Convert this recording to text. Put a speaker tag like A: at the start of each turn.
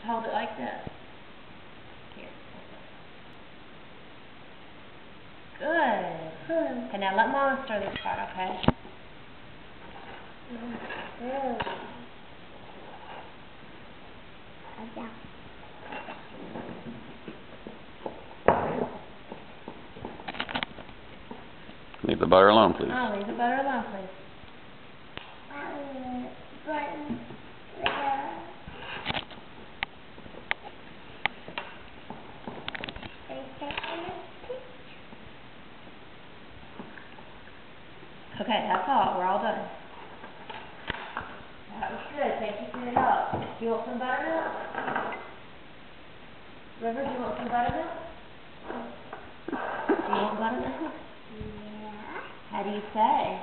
A: hold it like this. Here. Good. Okay, now let Mama stir this part, okay?
B: Leave the butter alone, please.
A: Oh, leave the butter alone, please. Okay, that's all. We're all done. That was good. Thank you for your help. Do you want some buttermilk? River, do you want some buttermilk? Do you want buttermilk?
C: Yeah.
A: How do you say?